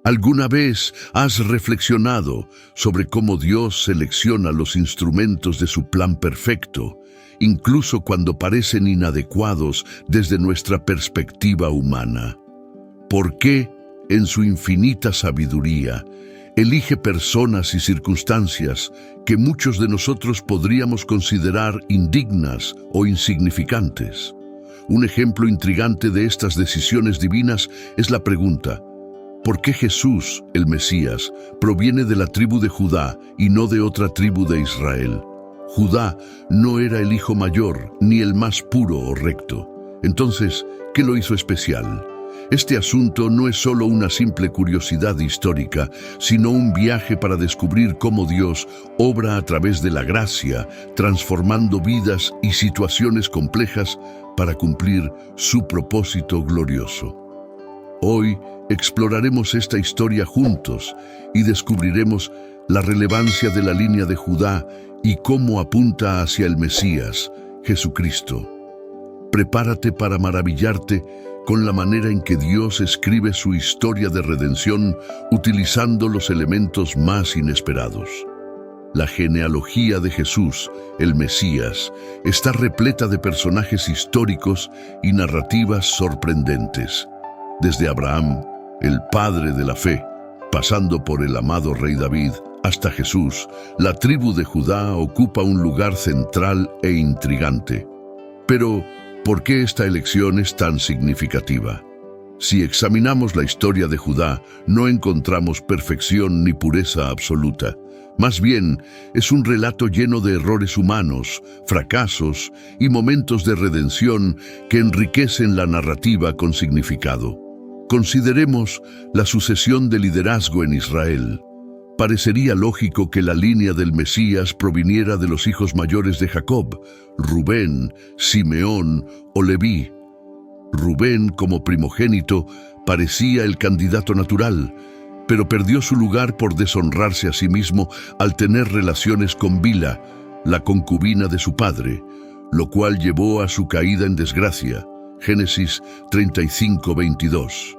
¿Alguna vez has reflexionado sobre cómo Dios selecciona los instrumentos de su plan perfecto, incluso cuando parecen inadecuados desde nuestra perspectiva humana? ¿Por qué, en su infinita sabiduría, elige personas y circunstancias que muchos de nosotros podríamos considerar indignas o insignificantes? Un ejemplo intrigante de estas decisiones divinas es la pregunta: ¿por qué Jesús, el Mesías, proviene de la tribu de Judá y no de otra tribu de Israel? Judá no era el hijo mayor, ni el más puro o recto. Entonces, ¿qué lo hizo especial? Este asunto no es solo una simple curiosidad histórica, sino un viaje para descubrir cómo Dios obra a través de la gracia, transformando vidas y situaciones complejas para cumplir su propósito glorioso. Hoy exploraremos esta historia juntos y descubriremos la relevancia de la línea de Judá y cómo apunta hacia el Mesías, Jesucristo. Prepárate para maravillarte con la manera en que Dios escribe su historia de redención utilizando los elementos más inesperados. La genealogía de Jesús, el Mesías, está repleta de personajes históricos y narrativas sorprendentes. Desde Abraham, el padre de la fe, pasando por el amado rey David, hasta Jesús, la tribu de Judá ocupa un lugar central e intrigante. Pero, ¿por qué esta elección es tan significativa? Si examinamos la historia de Judá, no encontramos perfección ni pureza absoluta. Más bien, es un relato lleno de errores humanos, fracasos y momentos de redención que enriquecen la narrativa con significado. Consideremos la sucesión de liderazgo en Israel. Parecería lógico que la línea del Mesías proviniera de los hijos mayores de Jacob, Rubén, Simeón o Leví. Rubén, como primogénito, parecía el candidato natural, pero perdió su lugar por deshonrarse a sí mismo al tener relaciones con Bila, la concubina de su padre, lo cual llevó a su caída en desgracia. Génesis 35:22.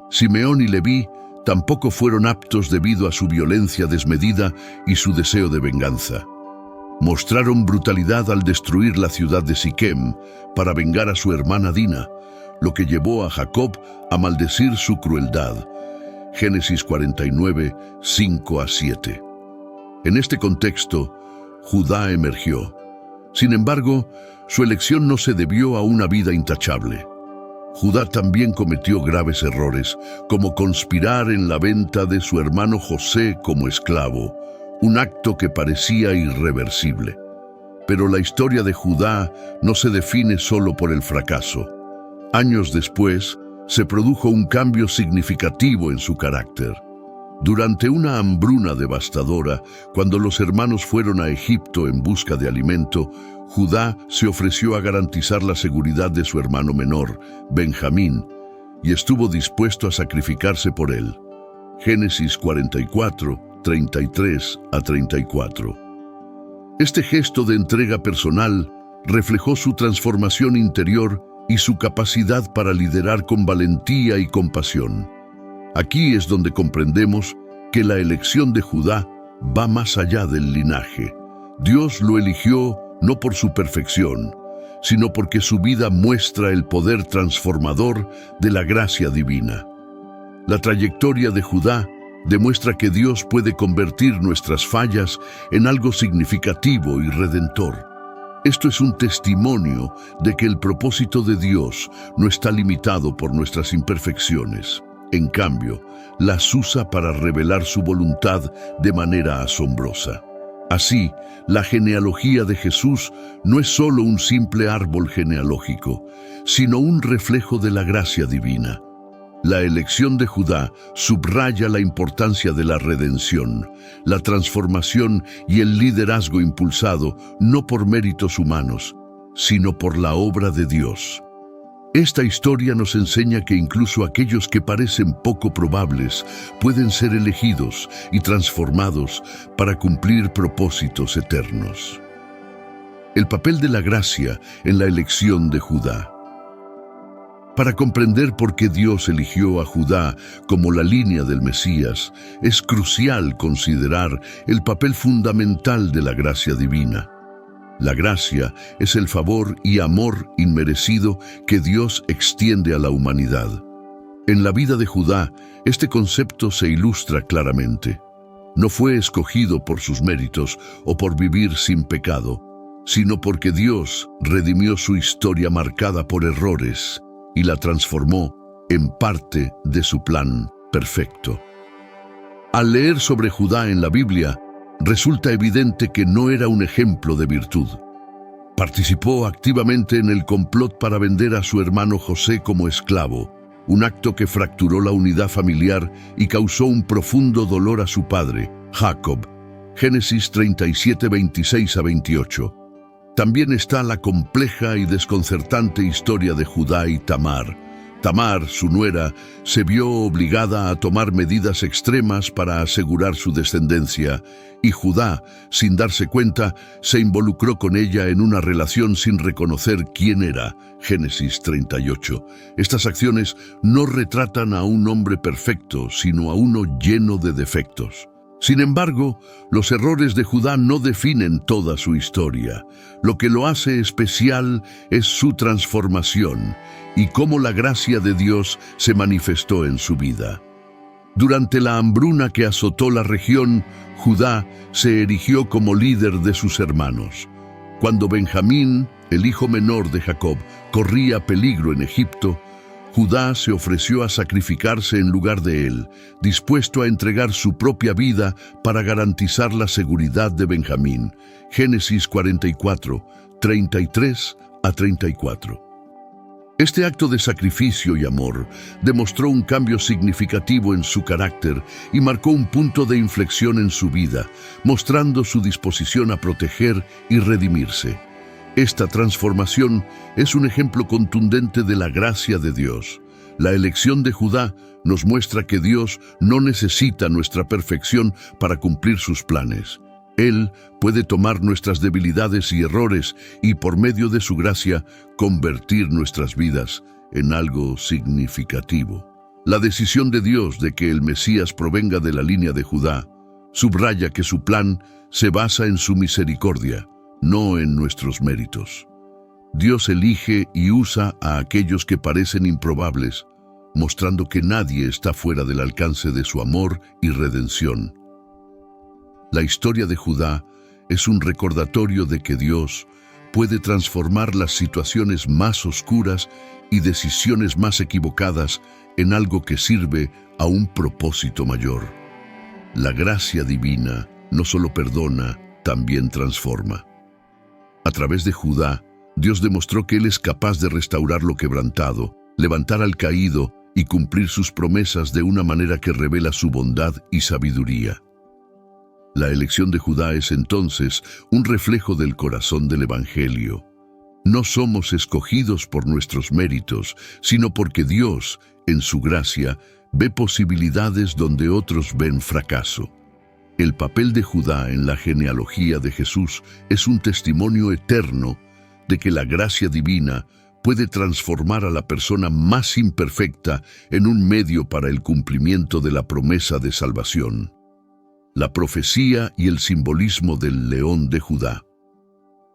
Simeón y Leví tampoco fueron aptos debido a su violencia desmedida y su deseo de venganza. Mostraron brutalidad al destruir la ciudad de Siquem para vengar a su hermana Dina, lo que llevó a Jacob a maldecir su crueldad. Génesis 49, 5-7. En este contexto, Judá emergió. Sin embargo, su elección no se debió a una vida intachable. Judá también cometió graves errores, como conspirar en la venta de su hermano José como esclavo, un acto que parecía irreversible. Pero la historia de Judá no se define solo por el fracaso. Años después, se produjo un cambio significativo en su carácter. Durante una hambruna devastadora, cuando los hermanos fueron a Egipto en busca de alimento, Judá se ofreció a garantizar la seguridad de su hermano menor, Benjamín, y estuvo dispuesto a sacrificarse por él. Génesis 44, 33-34. Este gesto de entrega personal reflejó su transformación interior y su capacidad para liderar con valentía y compasión. Aquí es donde comprendemos que la elección de Judá va más allá del linaje. Dios lo eligió no por su perfección, sino porque su vida muestra el poder transformador de la gracia divina. La trayectoria de Judá demuestra que Dios puede convertir nuestras fallas en algo significativo y redentor. Esto es un testimonio de que el propósito de Dios no está limitado por nuestras imperfecciones. En cambio, las usa para revelar su voluntad de manera asombrosa. Así, la genealogía de Jesús no es solo un simple árbol genealógico, sino un reflejo de la gracia divina. La elección de Judá subraya la importancia de la redención, la transformación y el liderazgo impulsado no por méritos humanos, sino por la obra de Dios. Esta historia nos enseña que incluso aquellos que parecen poco probables pueden ser elegidos y transformados para cumplir propósitos eternos. El papel de la gracia en la elección de Judá. Para comprender por qué Dios eligió a Judá como la línea del Mesías, es crucial considerar el papel fundamental de la gracia divina. La gracia es el favor y amor inmerecido que Dios extiende a la humanidad. En la vida de Judá, este concepto se ilustra claramente. No fue escogido por sus méritos o por vivir sin pecado, sino porque Dios redimió su historia marcada por errores y la transformó en parte de su plan perfecto. Al leer sobre Judá en la Biblia, resulta evidente que no era un ejemplo de virtud. Participó activamente en el complot para vender a su hermano José como esclavo, un acto que fracturó la unidad familiar y causó un profundo dolor a su padre, Jacob. Génesis 37, 26 a 28. También está la compleja y desconcertante historia de Judá y Tamar. Tamar, su nuera, se vio obligada a tomar medidas extremas para asegurar su descendencia, y Judá, sin darse cuenta, se involucró con ella en una relación sin reconocer quién era. Génesis 38. Estas acciones no retratan a un hombre perfecto, sino a uno lleno de defectos. Sin embargo, los errores de Judá no definen toda su historia. Lo que lo hace especial es su transformación y cómo la gracia de Dios se manifestó en su vida. Durante la hambruna que azotó la región, Judá se erigió como líder de sus hermanos. Cuando Benjamín, el hijo menor de Jacob, corría peligro en Egipto, Judá se ofreció a sacrificarse en lugar de él, dispuesto a entregar su propia vida para garantizar la seguridad de Benjamín. Génesis 44, 33 a 34. Este acto de sacrificio y amor demostró un cambio significativo en su carácter y marcó un punto de inflexión en su vida, mostrando su disposición a proteger y redimirse. Esta transformación es un ejemplo contundente de la gracia de Dios. La elección de Judá nos muestra que Dios no necesita nuestra perfección para cumplir sus planes. Él puede tomar nuestras debilidades y errores y, por medio de su gracia, convertir nuestras vidas en algo significativo. La decisión de Dios de que el Mesías provenga de la línea de Judá subraya que su plan se basa en su misericordia, no en nuestros méritos. Dios elige y usa a aquellos que parecen improbables, mostrando que nadie está fuera del alcance de su amor y redención. La historia de Judá es un recordatorio de que Dios puede transformar las situaciones más oscuras y decisiones más equivocadas en algo que sirve a un propósito mayor. La gracia divina no solo perdona, también transforma. A través de Judá, Dios demostró que Él es capaz de restaurar lo quebrantado, levantar al caído y cumplir sus promesas de una manera que revela su bondad y sabiduría. La elección de Judá es entonces un reflejo del corazón del Evangelio. No somos escogidos por nuestros méritos, sino porque Dios, en su gracia, ve posibilidades donde otros ven fracaso. El papel de Judá en la genealogía de Jesús es un testimonio eterno de que la gracia divina puede transformar a la persona más imperfecta en un medio para el cumplimiento de la promesa de salvación. La profecía y el simbolismo del león de Judá.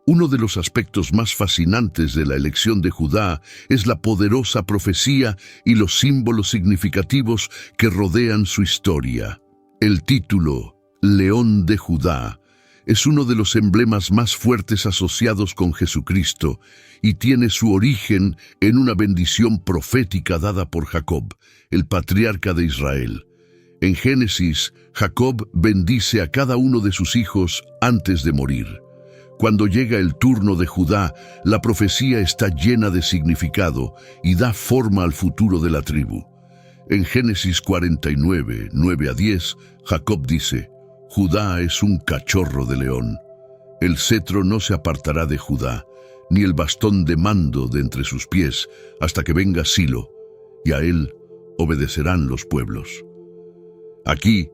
Uno de los aspectos más fascinantes de la elección de Judá es la poderosa profecía y los símbolos significativos que rodean su historia. El título, León de Judá, es uno de los emblemas más fuertes asociados con Jesucristo y tiene su origen en una bendición profética dada por Jacob, el patriarca de Israel. En Génesis, Jacob bendice a cada uno de sus hijos antes de morir. Cuando llega el turno de Judá, la profecía está llena de significado y da forma al futuro de la tribu. En Génesis 49, 9 a 10, Jacob dice: Judá es un cachorro de león. El cetro no se apartará de Judá, ni el bastón de mando de entre sus pies, hasta que venga Silo, y a él obedecerán los pueblos. Aquí,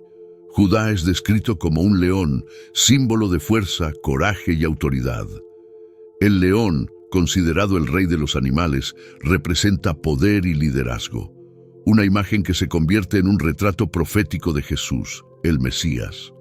Judá es descrito como un león, símbolo de fuerza, coraje y autoridad. El león, considerado el rey de los animales, representa poder y liderazgo. Una imagen que se convierte en un retrato profético de Jesús, el Mesías.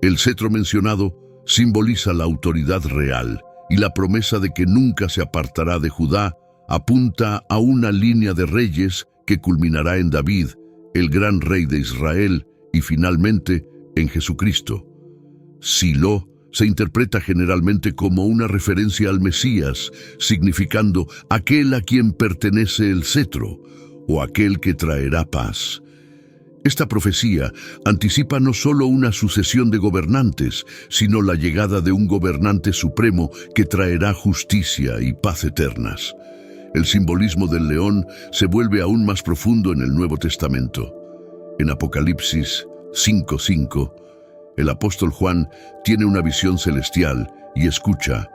El cetro mencionado simboliza la autoridad real y la promesa de que nunca se apartará de Judá apunta a una línea de reyes que culminará en David, el gran rey de Israel, y finalmente en Jesucristo. Silo se interpreta generalmente como una referencia al Mesías, significando aquel a quien pertenece el cetro, o aquel que traerá paz. Esta profecía anticipa no solo una sucesión de gobernantes, sino la llegada de un gobernante supremo que traerá justicia y paz eternas. El simbolismo del león se vuelve aún más profundo en el Nuevo Testamento. En Apocalipsis 5:5, el apóstol Juan tiene una visión celestial y escucha: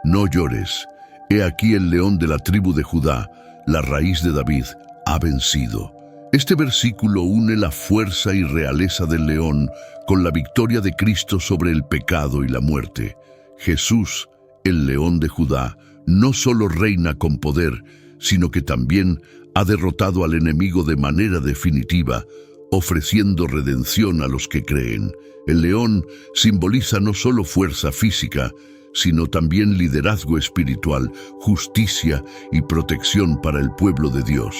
«No llores, he aquí el león de la tribu de Judá, la raíz de David, ha vencido». Este versículo une la fuerza y realeza del león con la victoria de Cristo sobre el pecado y la muerte. Jesús, el león de Judá, no solo reina con poder, sino que también ha derrotado al enemigo de manera definitiva, ofreciendo redención a los que creen. El león simboliza no solo fuerza física, sino también liderazgo espiritual, justicia y protección para el pueblo de Dios.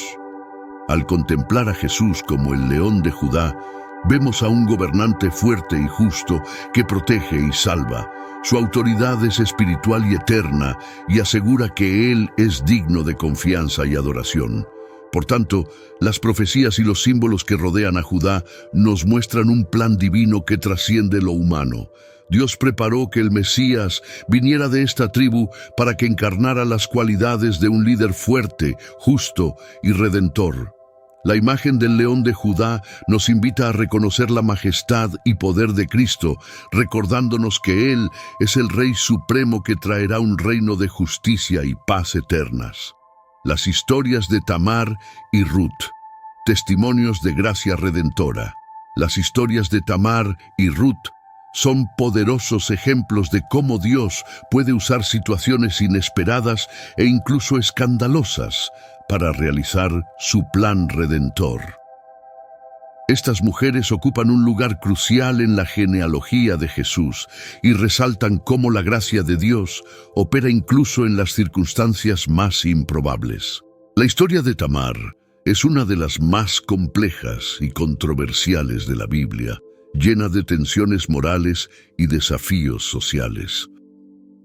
Al contemplar a Jesús como el león de Judá, vemos a un gobernante fuerte y justo que protege y salva. Su autoridad es espiritual y eterna y asegura que Él es digno de confianza y adoración. Por tanto, las profecías y los símbolos que rodean a Judá nos muestran un plan divino que trasciende lo humano. Dios preparó que el Mesías viniera de esta tribu para que encarnara las cualidades de un líder fuerte, justo y redentor. La imagen del león de Judá nos invita a reconocer la majestad y poder de Cristo, recordándonos que Él es el Rey Supremo que traerá un reino de justicia y paz eternas. Las historias de Tamar y Ruth, testimonios de gracia redentora. Las historias de Tamar y Ruth son poderosos ejemplos de cómo Dios puede usar situaciones inesperadas e incluso escandalosas para realizar su plan redentor. Estas mujeres ocupan un lugar crucial en la genealogía de Jesús y resaltan cómo la gracia de Dios opera incluso en las circunstancias más improbables. La historia de Tamar es una de las más complejas y controversiales de la Biblia, llena de tensiones morales y desafíos sociales.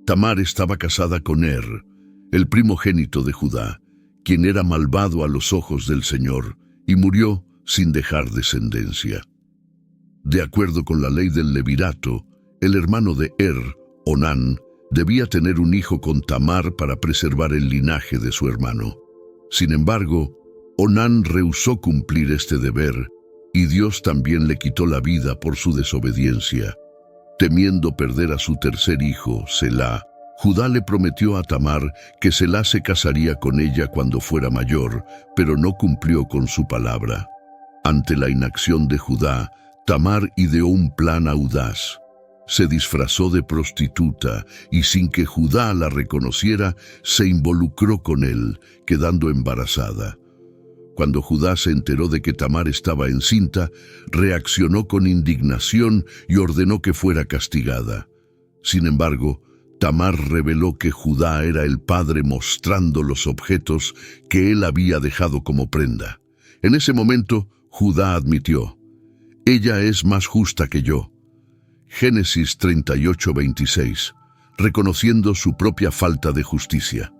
Tamar estaba casada con el primogénito de Judá, quien era malvado a los ojos del Señor, y murió sin dejar descendencia. De acuerdo con la ley del levirato, el hermano de Onán, debía tener un hijo con Tamar para preservar el linaje de su hermano. Sin embargo, Onán rehusó cumplir este deber, y Dios también le quitó la vida por su desobediencia. Temiendo perder a su tercer hijo, Selá, Judá le prometió a Tamar que Selá se casaría con ella cuando fuera mayor, pero no cumplió con su palabra. Ante la inacción de Judá, Tamar ideó un plan audaz. Se disfrazó de prostituta y sin que Judá la reconociera, se involucró con él, quedando embarazada. Cuando Judá se enteró de que Tamar estaba encinta, reaccionó con indignación y ordenó que fuera castigada. Sin embargo, Tamar reveló que Judá era el padre mostrando los objetos que él había dejado como prenda. En ese momento, Judá admitió: «Ella es más justa que yo». Génesis 38:26, reconociendo su propia falta de justicia.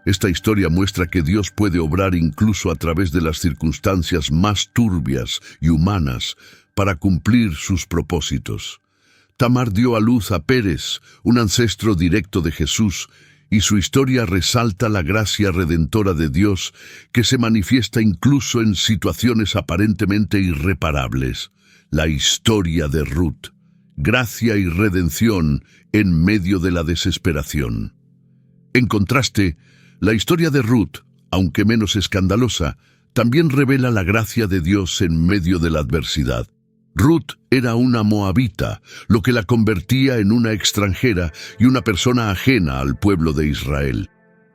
Esta historia muestra que Dios puede obrar incluso a través de las circunstancias más turbias y humanas para cumplir sus propósitos. Tamar dio a luz a Pérez, un ancestro directo de Jesús, y su historia resalta la gracia redentora de Dios que se manifiesta incluso en situaciones aparentemente irreparables. La historia de Ruth, gracia y redención en medio de la desesperación. En contraste, la historia de Ruth, aunque menos escandalosa, también revela la gracia de Dios en medio de la adversidad. Ruth era una moabita, lo que la convertía en una extranjera y una persona ajena al pueblo de Israel.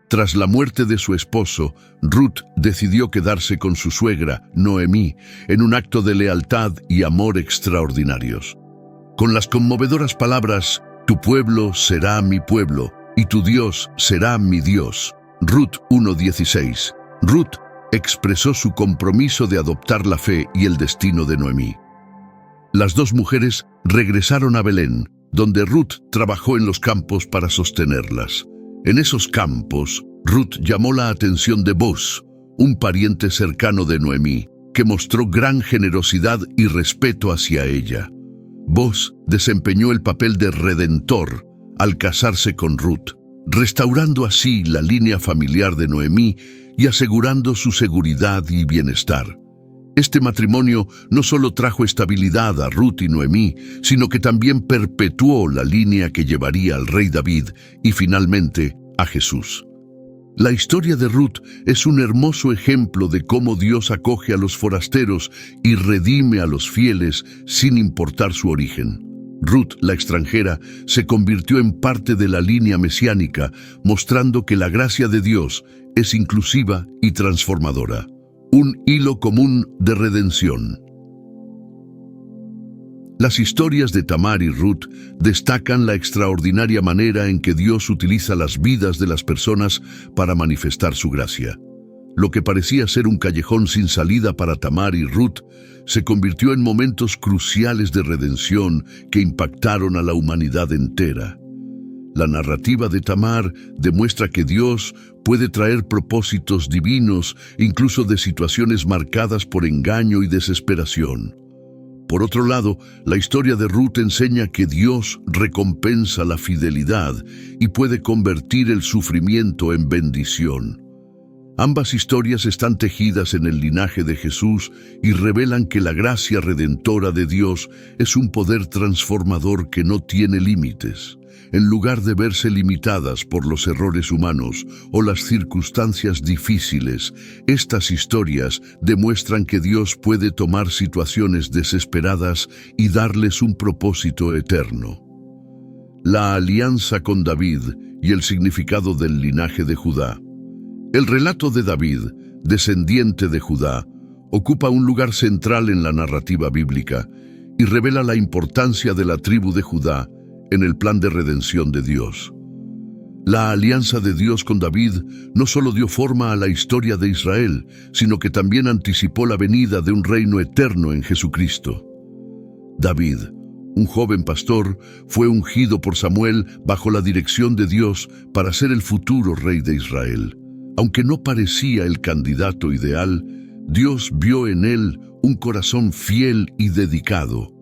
Tras la muerte de su esposo, Ruth decidió quedarse con su suegra, Noemí, en un acto de lealtad y amor extraordinarios. Con las conmovedoras palabras, «Tu pueblo será mi pueblo, y tu Dios será mi Dios», Ruth 1:16, Ruth expresó su compromiso de adoptar la fe y el destino de Noemí. Las dos mujeres regresaron a Belén, donde Ruth trabajó en los campos para sostenerlas. En esos campos, Ruth llamó la atención de Boaz, un pariente cercano de Noemí, que mostró gran generosidad y respeto hacia ella. Boaz desempeñó el papel de redentor al casarse con Ruth, restaurando así la línea familiar de Noemí y asegurando su seguridad y bienestar. Este matrimonio no solo trajo estabilidad a Ruth y Noemí, sino que también perpetuó la línea que llevaría al rey David y finalmente a Jesús. La historia de Ruth es un hermoso ejemplo de cómo Dios acoge a los forasteros y redime a los fieles sin importar su origen. Ruth, la extranjera, se convirtió en parte de la línea mesiánica, mostrando que la gracia de Dios es inclusiva y transformadora. Un hilo común de redención. Las historias de Tamar y Ruth destacan la extraordinaria manera en que Dios utiliza las vidas de las personas para manifestar su gracia. Lo que parecía ser un callejón sin salida para Tamar y Ruth se convirtió en momentos cruciales de redención que impactaron a la humanidad entera. La narrativa de Tamar demuestra que Dios puede traer propósitos divinos, incluso de situaciones marcadas por engaño y desesperación. Por otro lado, la historia de Ruth enseña que Dios recompensa la fidelidad y puede convertir el sufrimiento en bendición. Ambas historias están tejidas en el linaje de Jesús y revelan que la gracia redentora de Dios es un poder transformador que no tiene límites. En lugar de verse limitadas por los errores humanos o las circunstancias difíciles, estas historias demuestran que Dios puede tomar situaciones desesperadas y darles un propósito eterno. La alianza con David y el significado del linaje de Judá. El relato de David, descendiente de Judá, ocupa un lugar central en la narrativa bíblica y revela la importancia de la tribu de Judá en el plan de redención de Dios. La alianza de Dios con David no solo dio forma a la historia de Israel, sino que también anticipó la venida de un reino eterno en Jesucristo. David, un joven pastor, fue ungido por Samuel bajo la dirección de Dios para ser el futuro rey de Israel. Aunque no parecía el candidato ideal, Dios vio en él un corazón fiel y dedicado.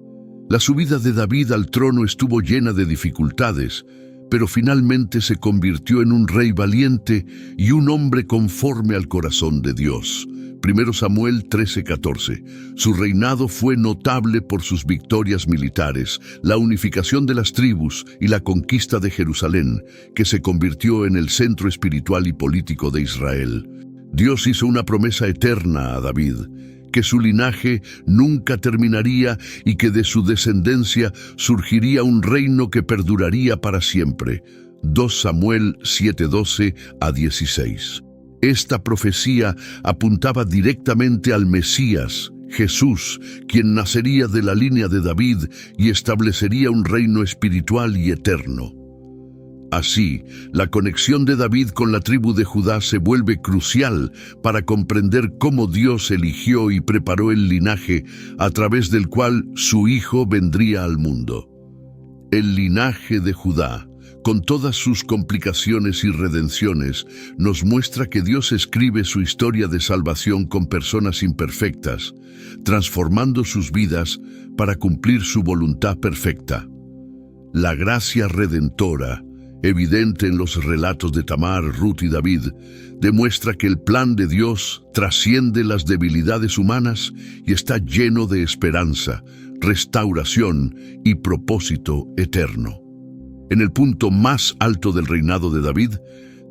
La subida de David al trono estuvo llena de dificultades, pero finalmente se convirtió en un rey valiente y un hombre conforme al corazón de Dios. 1 Samuel 13:14. Su reinado fue notable por sus victorias militares, la unificación de las tribus y la conquista de Jerusalén, que se convirtió en el centro espiritual y político de Israel. Dios hizo una promesa eterna a David, que su linaje nunca terminaría y que de su descendencia surgiría un reino que perduraría para siempre. 2 Samuel 7:12-16. Esta profecía apuntaba directamente al Mesías, Jesús, quien nacería de la línea de David y establecería un reino espiritual y eterno. Así, la conexión de David con la tribu de Judá se vuelve crucial para comprender cómo Dios eligió y preparó el linaje a través del cual su hijo vendría al mundo. El linaje de Judá, con todas sus complicaciones y redenciones, nos muestra que Dios escribe su historia de salvación con personas imperfectas, transformando sus vidas para cumplir su voluntad perfecta. La gracia redentora, evidente en los relatos de Tamar, Ruth y David, demuestra que el plan de Dios trasciende las debilidades humanas y está lleno de esperanza, restauración y propósito eterno. En el punto más alto del reinado de David,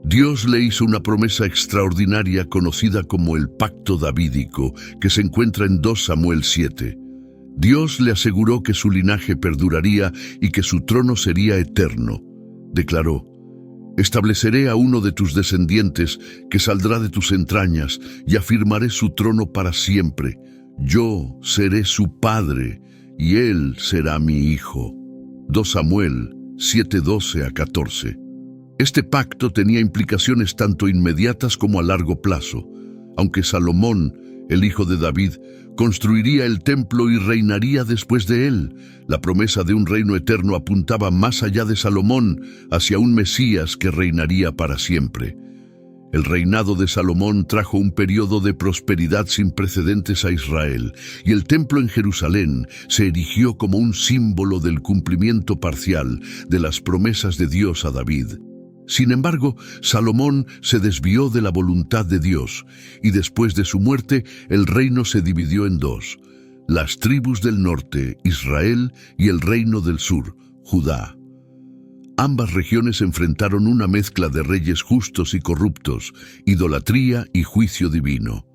Dios le hizo una promesa extraordinaria conocida como el Pacto Davídico, que se encuentra en 2 Samuel 7. Dios le aseguró que su linaje perduraría y que su trono sería eterno. Declaró: Estableceré a uno de tus descendientes que saldrá de tus entrañas y afirmaré su trono para siempre. Yo seré su padre y él será mi hijo. 2 Samuel 7:12-14. Este pacto tenía implicaciones tanto inmediatas como a largo plazo. Aunque Salomón, el hijo de David, construiría el templo y reinaría después de él, la promesa de un reino eterno apuntaba más allá de Salomón, hacia un Mesías que reinaría para siempre. El reinado de Salomón trajo un periodo de prosperidad sin precedentes a Israel, y el templo en Jerusalén se erigió como un símbolo del cumplimiento parcial de las promesas de Dios a David. Sin embargo, Salomón se desvió de la voluntad de Dios, y después de su muerte, el reino se dividió en dos: las tribus del norte, Israel, y el reino del sur, Judá. Ambas regiones enfrentaron una mezcla de reyes justos y corruptos, idolatría y juicio divino.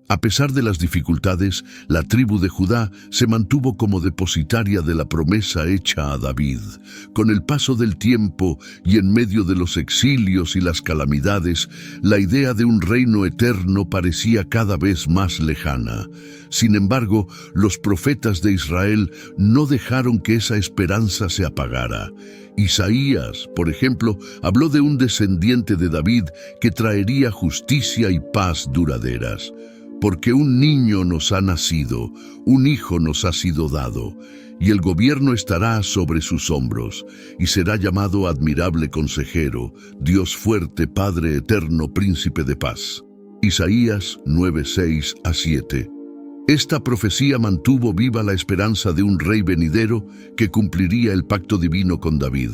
A pesar de las dificultades, la tribu de Judá se mantuvo como depositaria de la promesa hecha a David. Con el paso del tiempo y en medio de los exilios y las calamidades, la idea de un reino eterno parecía cada vez más lejana. Sin embargo, los profetas de Israel no dejaron que esa esperanza se apagara. Isaías, por ejemplo, habló de un descendiente de David que traería justicia y paz duraderas. Porque un niño nos ha nacido, un hijo nos ha sido dado, y el gobierno estará sobre sus hombros, y será llamado Admirable Consejero, Dios fuerte, Padre eterno, Príncipe de paz. Isaías 9:6-7. Esta profecía mantuvo viva la esperanza de un rey venidero que cumpliría el pacto divino con David.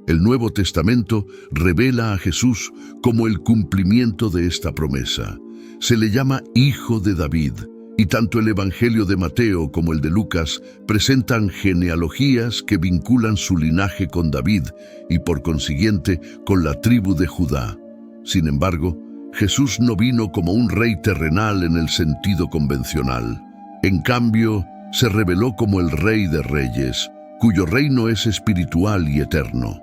El Nuevo Testamento revela a Jesús como el cumplimiento de esta promesa. Se le llama Hijo de David, y tanto el Evangelio de Mateo como el de Lucas presentan genealogías que vinculan su linaje con David y por consiguiente con la tribu de Judá. Sin embargo, Jesús no vino como un rey terrenal en el sentido convencional. En cambio, se reveló como el Rey de Reyes, cuyo reino es espiritual y eterno.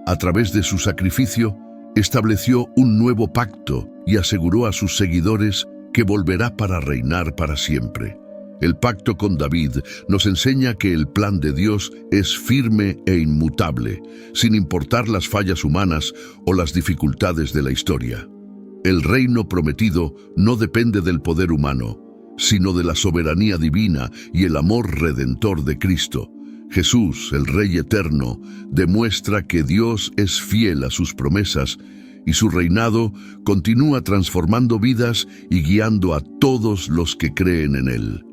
A través de su sacrificio, estableció un nuevo pacto y aseguró a sus seguidores que volverá para reinar para siempre. El pacto con David nos enseña que el plan de Dios es firme e inmutable, sin importar las fallas humanas o las dificultades de la historia. El reino prometido no depende del poder humano, sino de la soberanía divina y el amor redentor de Cristo. Jesús, el Rey eterno, demuestra que Dios es fiel a sus promesas y su reinado continúa transformando vidas y guiando a todos los que creen en él.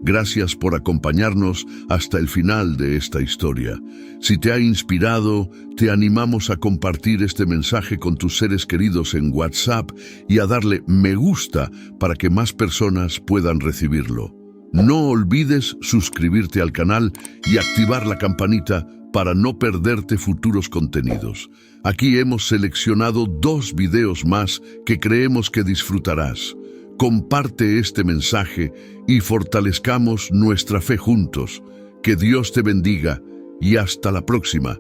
Gracias por acompañarnos hasta el final de esta historia. Si te ha inspirado, te animamos a compartir este mensaje con tus seres queridos en WhatsApp y a darle me gusta para que más personas puedan recibirlo. No olvides suscribirte al canal y activar la campanita para no perderte futuros contenidos. Aquí hemos seleccionado 2 videos más que creemos que disfrutarás. Comparte este mensaje y fortalezcamos nuestra fe juntos. Que Dios te bendiga y hasta la próxima.